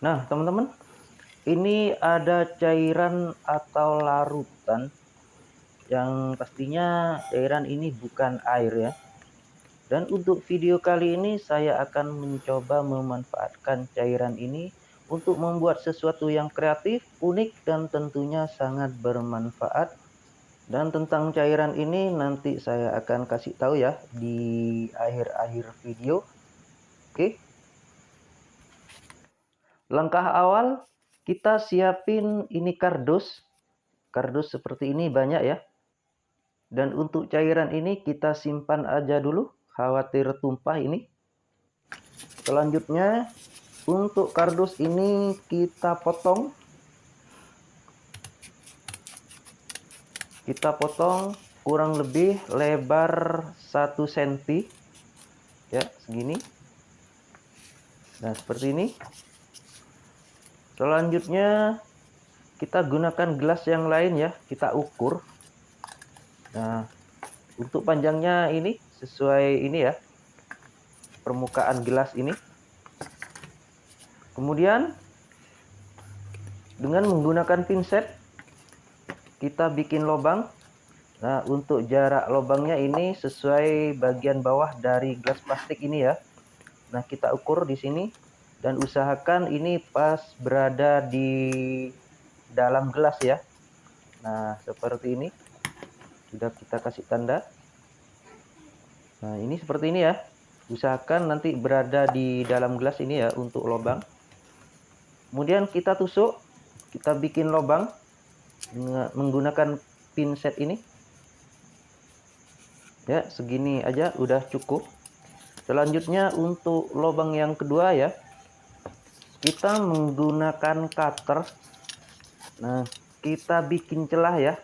Nah, teman-teman, ini ada cairan atau larutan yang pastinya cairan ini bukan air ya. Dan untuk video kali ini saya akan mencoba memanfaatkan cairan ini untuk membuat sesuatu yang kreatif, unik, dan tentunya sangat bermanfaat. Dan tentang cairan ini nanti saya akan kasih tahu ya di akhir-akhir video. Oke. Langkah awal kita siapin ini kardus. Kardus seperti ini banyak ya. Dan untuk cairan ini kita simpan aja dulu, khawatir tumpah ini. Selanjutnya untuk kardus ini kita potong. Kita potong kurang lebih lebar 1 cm. Ya, segini. Nah, seperti ini. Selanjutnya kita gunakan gelas yang lain ya, kita ukur. Nah, untuk panjangnya ini sesuai ini ya, permukaan gelas ini. Kemudian dengan menggunakan pinset kita bikin lubang. Nah, untuk jarak lubangnya ini sesuai bagian bawah dari gelas plastik ini ya. Nah, kita ukur di sini dan usahakan ini pas berada di dalam gelas ya. Nah, seperti ini. Sudah kita kasih tanda. Nah, ini seperti ini ya. Usahakan nanti berada di dalam gelas ini ya untuk lubang. Kemudian kita tusuk, kita bikin lubang menggunakan pinset ini. Ya, segini aja udah cukup. Selanjutnya untuk lubang yang kedua ya, kita menggunakan cutter. Nah, kita bikin celah ya,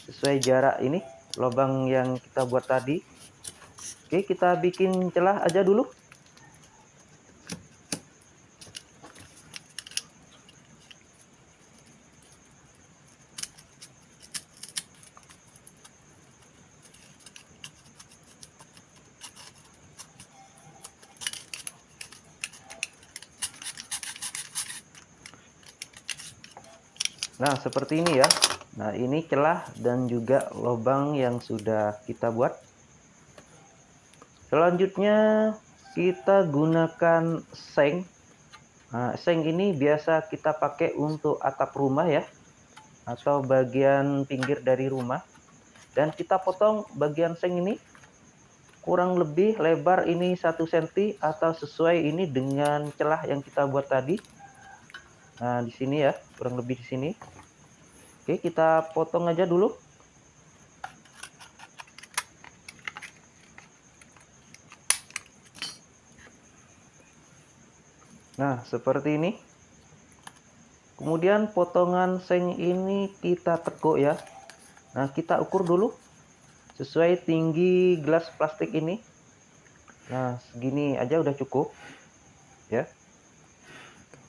sesuai jarak ini, lubang yang kita buat tadi. Oke, kita bikin celah aja dulu. Nah, seperti ini ya. Nah, ini celah dan juga lubang yang sudah kita buat. Selanjutnya kita gunakan seng. Nah, seng ini biasa kita pakai untuk atap rumah ya, atau bagian pinggir dari rumah. Dan kita potong bagian seng ini kurang lebih lebar ini 1 cm atau sesuai ini dengan celah yang kita buat tadi. Nah, di sini ya, kurang lebih di sini. Oke, kita potong aja dulu. Nah, seperti ini. Kemudian potongan seng ini kita tekuk ya. Nah, kita ukur dulu sesuai tinggi gelas plastik ini. Nah, segini aja udah cukup ya.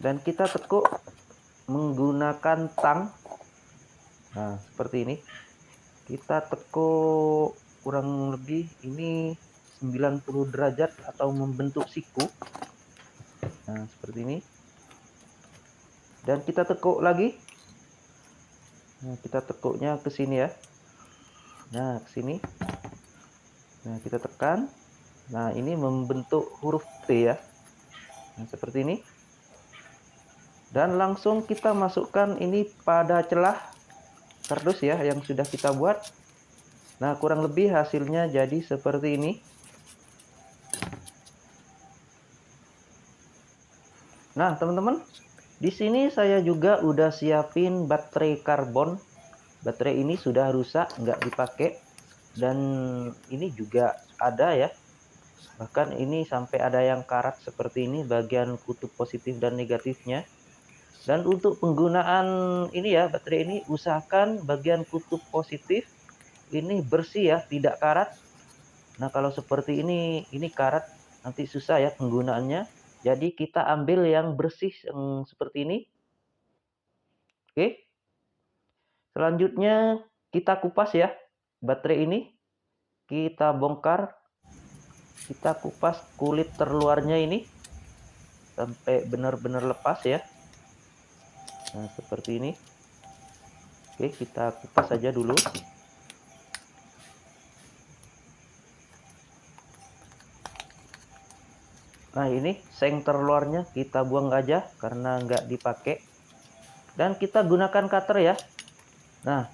Dan kita tekuk menggunakan tang. Nah, seperti ini. Kita tekuk kurang lebih ini 90 derajat atau membentuk siku. Nah, seperti ini. Dan kita tekuk lagi. Nah, kita tekuknya ke sini ya. Nah, ke sini. Nah, kita tekan. Nah, ini membentuk huruf T ya. Nah, seperti ini. Dan langsung kita masukkan ini pada celah kardus ya yang sudah kita buat. Nah, kurang lebih hasilnya jadi seperti ini. Nah, teman-teman, di sini saya juga udah siapin baterai karbon. Baterai ini sudah rusak, nggak dipakai. Dan ini juga ada ya. Bahkan ini sampai ada yang karat seperti ini bagian kutub positif dan negatifnya. Dan untuk penggunaan ini ya, baterai ini usahakan bagian kutub positif ini bersih ya, tidak karat. Nah, kalau seperti ini karat, nanti susah ya penggunaannya. Jadi kita ambil yang bersih seperti ini. Oke. Selanjutnya kita kupas ya. Baterai ini kita bongkar. Kita kupas kulit terluarnya ini sampai benar-benar lepas ya. Nah, seperti ini. Oke, kita kupas saja dulu. Nah, ini seng terluarnya kita buang aja karena nggak dipakai. Dan kita gunakan cutter ya. Nah,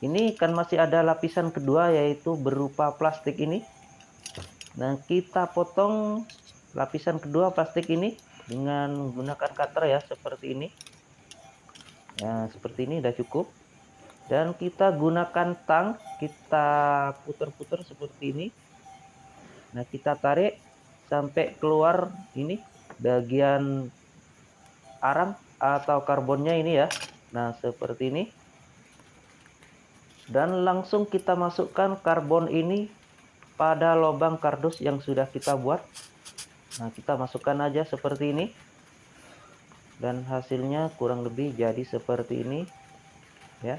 ini kan masih ada lapisan kedua yaitu berupa plastik ini. Nah, kita potong lapisan kedua plastik ini dengan menggunakan cutter ya, seperti ini. Ya, seperti ini udah cukup. Dan kita gunakan tang, kita putar-putar seperti ini. Nah, kita tarik sampai keluar ini bagian arang atau karbonnya ini ya. Nah, seperti ini. Dan langsung kita masukkan karbon ini pada lubang kardus yang sudah kita buat. Nah, kita masukkan aja seperti ini. Dan hasilnya kurang lebih jadi seperti ini ya.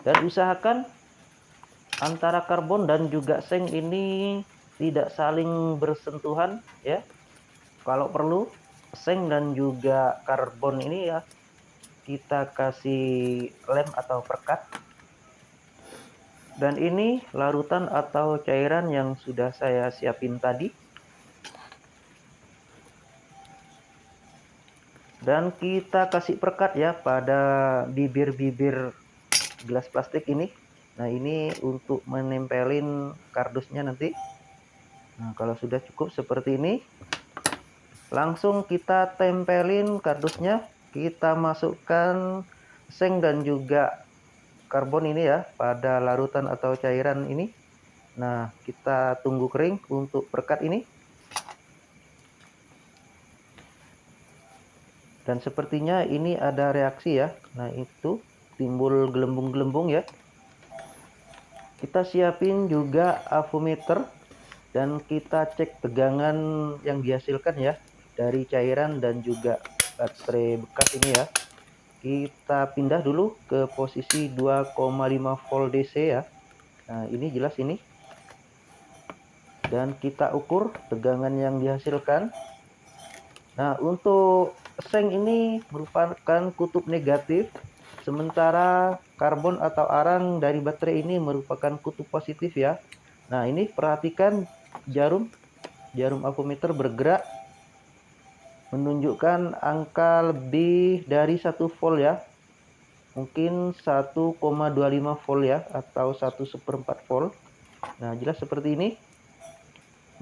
Dan usahakan antara karbon dan juga seng ini tidak saling bersentuhan ya. Kalau perlu seng dan juga karbon ini ya kita kasih lem atau perekat. Dan ini larutan atau cairan yang sudah saya siapin tadi. Dan kita kasih perekat ya pada bibir-bibir gelas plastik ini. Nah, ini untuk menempelin kardusnya nanti. Nah, kalau sudah cukup seperti ini, langsung kita tempelin kardusnya. Kita masukkan seng dan juga karbon ini ya pada larutan atau cairan ini. Nah, kita tunggu kering untuk perekat ini. Dan sepertinya ini ada reaksi ya. Nah, itu timbul gelembung-gelembung ya. Kita siapin juga avometer dan kita cek tegangan yang dihasilkan ya dari cairan dan juga baterai bekas ini ya. Kita pindah dulu ke posisi 2,5 volt DC ya. Nah, ini jelas ini. Dan kita ukur tegangan yang dihasilkan. Nah, untuk seng ini merupakan kutub negatif, sementara karbon atau arang dari baterai ini merupakan kutub positif ya. Nah, ini perhatikan jarum avometer bergerak menunjukkan angka lebih dari 1 volt ya. Mungkin 1,25 volt ya atau 1/4 volt. Nah, jelas seperti ini.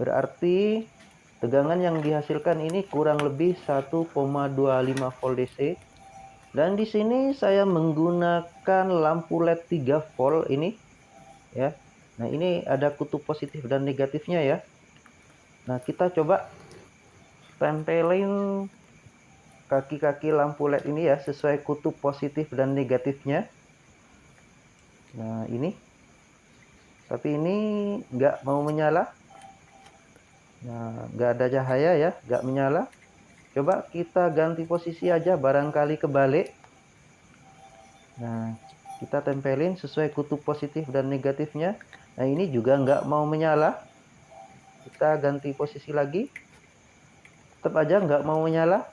Berarti tegangan yang dihasilkan ini kurang lebih 1,25 volt DC. Dan di sini saya menggunakan lampu LED 3 volt ini ya. Nah, ini ada kutub positif dan negatifnya ya. Nah, kita coba tempelin kaki-kaki lampu LED ini ya sesuai kutub positif dan negatifnya. Nah, ini. Tapi ini nggak mau menyala. Nah, nggak ada cahaya ya, nggak menyala. Coba kita ganti posisi aja, barangkali kebalik. Nah, kita tempelin sesuai kutub positif dan negatifnya. Nah, ini juga nggak mau menyala. Kita ganti posisi lagi. Tetap aja nggak mau menyala.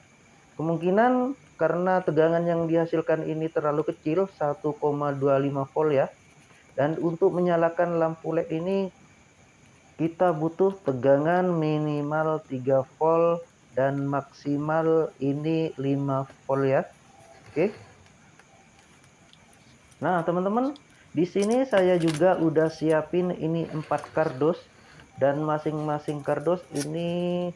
Kemungkinan karena tegangan yang dihasilkan ini terlalu kecil, 1,25 volt ya. Dan untuk menyalakan lampu LED ini kita butuh tegangan minimal 3 volt dan maksimal ini 5 volt ya. Oke. Nah, teman-teman, di sini saya juga udah siapin ini 4 kardus dan masing-masing kardus ini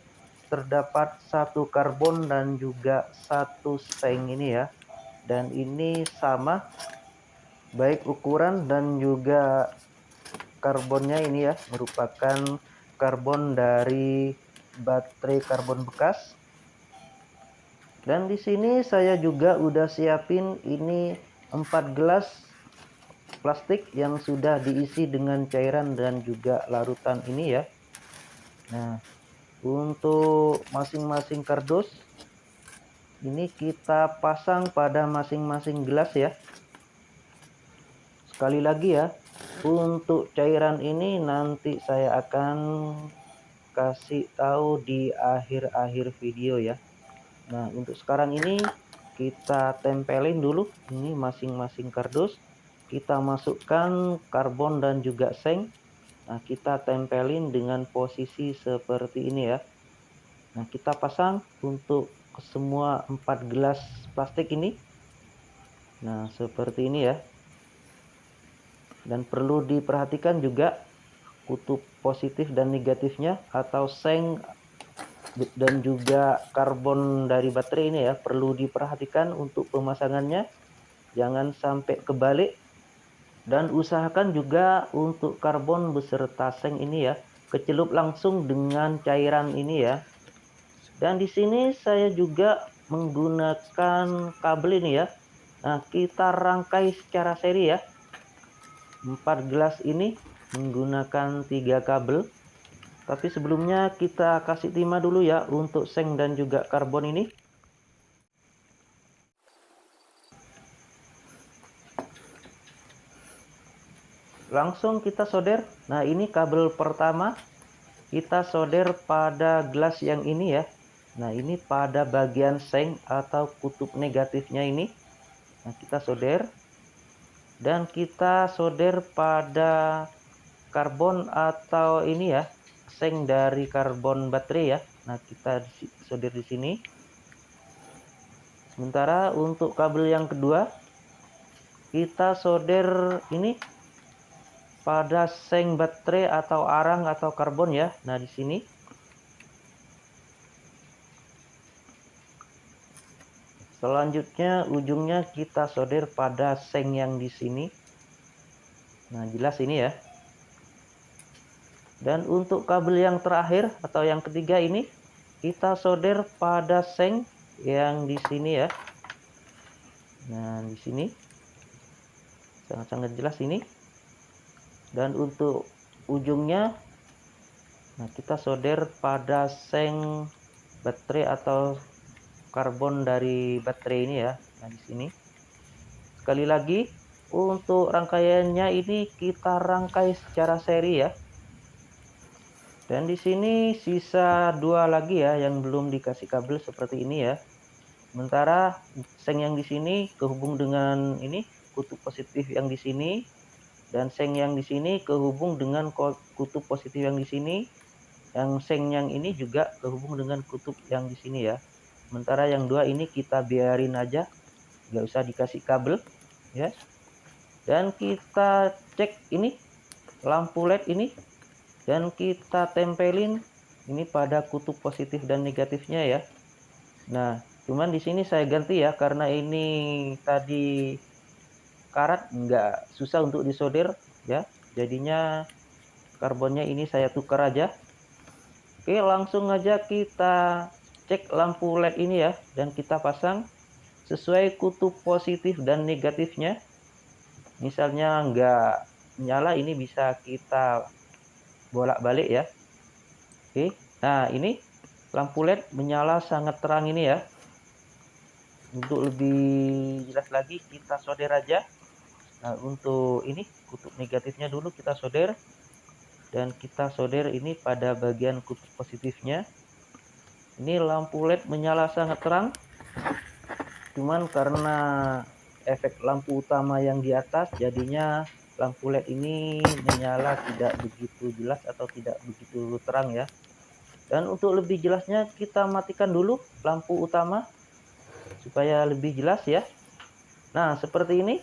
terdapat 1 karbon dan juga 1 seng ini ya. Dan ini sama baik ukuran dan juga karbonnya ini ya, merupakan karbon dari baterai karbon bekas. Dan di sini saya juga udah siapin ini 4 gelas plastik yang sudah diisi dengan cairan dan juga larutan ini ya. Nah, untuk masing-masing kardus ini kita pasang pada masing-masing gelas ya. Sekali lagi ya, untuk cairan ini nanti saya akan kasih tahu di akhir-akhir video ya. Nah, untuk sekarang ini kita tempelin dulu ini masing-masing kardus. Kita masukkan karbon dan juga seng. Nah, kita tempelin dengan posisi seperti ini ya. Nah, kita pasang untuk semua 4 gelas plastik ini. Nah, seperti ini ya. Dan perlu diperhatikan juga kutub positif dan negatifnya atau seng dan juga karbon dari baterai ini ya, perlu diperhatikan untuk pemasangannya. Jangan sampai kebalik. Dan usahakan juga untuk karbon beserta seng ini ya, kecelup langsung dengan cairan ini ya. Dan di sini saya juga menggunakan kabel ini ya. Nah, kita rangkai secara seri ya. 4 gelas ini menggunakan 3 kabel. Tapi sebelumnya kita kasih timah dulu ya untuk seng dan juga karbon ini. Langsung kita solder. Nah, ini kabel pertama kita solder pada gelas yang ini ya. Nah, ini pada bagian seng atau kutub negatifnya ini. Nah, kita solder. Dan kita solder pada karbon atau ini ya, seng dari karbon baterai ya. Nah, kita solder di sini. Sementara untuk kabel yang kedua kita solder ini pada seng baterai atau arang atau karbon ya. Nah, di sini. Selanjutnya ujungnya kita solder pada seng yang di sini. Nah, jelas ini ya. Dan untuk kabel yang terakhir atau yang ketiga ini kita solder pada seng yang di sini ya. Nah, di sini sangat-sangat jelas ini. Dan untuk ujungnya, nah, kita solder pada seng baterai atau karbon dari baterai ini ya. Nah, di sini sekali lagi untuk rangkaiannya ini kita rangkai secara seri ya. Dan di sini sisa 2 lagi ya yang belum dikasih kabel seperti ini ya. Sementara seng yang di sini kehubung dengan ini kutub positif yang di sini. Dan seng yang di sini kehubung dengan kutub positif yang di sini. Yang seng yang ini juga kehubung dengan kutub yang di sini ya. Sementara yang 2 ini kita biarin aja, nggak usah dikasih kabel ya. Dan kita cek ini lampu LED ini dan kita tempelin ini pada kutub positif dan negatifnya ya. Nah, cuman di sini saya ganti ya karena ini tadi karat, nggak susah untuk disolder ya, jadinya karbonnya ini saya tukar aja. Oke, langsung aja kita cek lampu LED ini ya, dan kita pasang sesuai kutub positif dan negatifnya. Misalnya nggak nyala, ini bisa kita bolak-balik ya. Oke, nah ini lampu LED menyala sangat terang ini ya. Untuk lebih jelas lagi kita solder aja. Nah, untuk ini kutub negatifnya dulu kita solder. Dan kita solder ini pada bagian kutub positifnya. Ini lampu LED menyala sangat terang. Cuman karena efek lampu utama yang di atas, jadinya lampu LED ini menyala tidak begitu jelas atau tidak begitu terang ya. Dan untuk lebih jelasnya kita matikan dulu lampu utama supaya lebih jelas ya. Nah, seperti ini.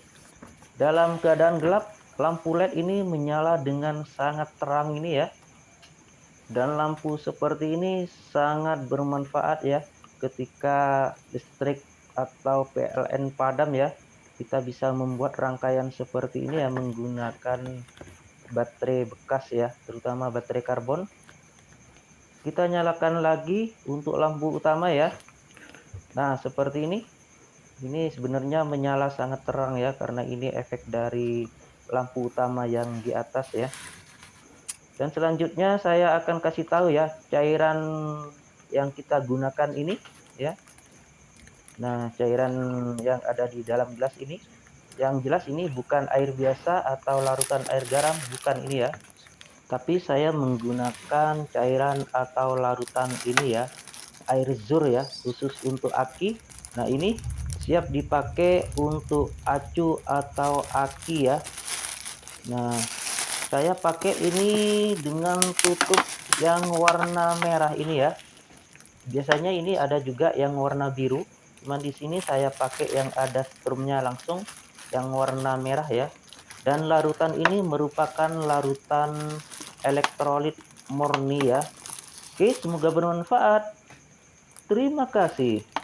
Dalam keadaan gelap, lampu LED ini menyala dengan sangat terang ini ya. Dan lampu seperti ini sangat bermanfaat ya ketika listrik atau PLN padam ya. Kita bisa membuat rangkaian seperti ini ya menggunakan baterai bekas ya, terutama baterai karbon. Kita nyalakan lagi untuk lampu utama ya. Nah, seperti ini. Ini sebenarnya menyala sangat terang ya karena ini efek dari lampu utama yang di atas ya. Dan selanjutnya saya akan kasih tahu ya cairan yang kita gunakan ini ya. Nah, cairan yang ada di dalam gelas ini, yang jelas ini bukan air biasa atau larutan air garam, bukan ini ya. Tapi saya menggunakan cairan atau larutan ini ya, air zur ya, khusus untuk aki. Nah, ini siap dipakai untuk acu atau aki ya. Nah, saya pakai ini dengan tutup yang warna merah ini ya. Biasanya ini ada juga yang warna biru, cuman di sini saya pakai yang ada strumnya langsung yang warna merah ya. Dan larutan ini merupakan larutan elektrolit murni ya. Oke, semoga bermanfaat. Terima kasih.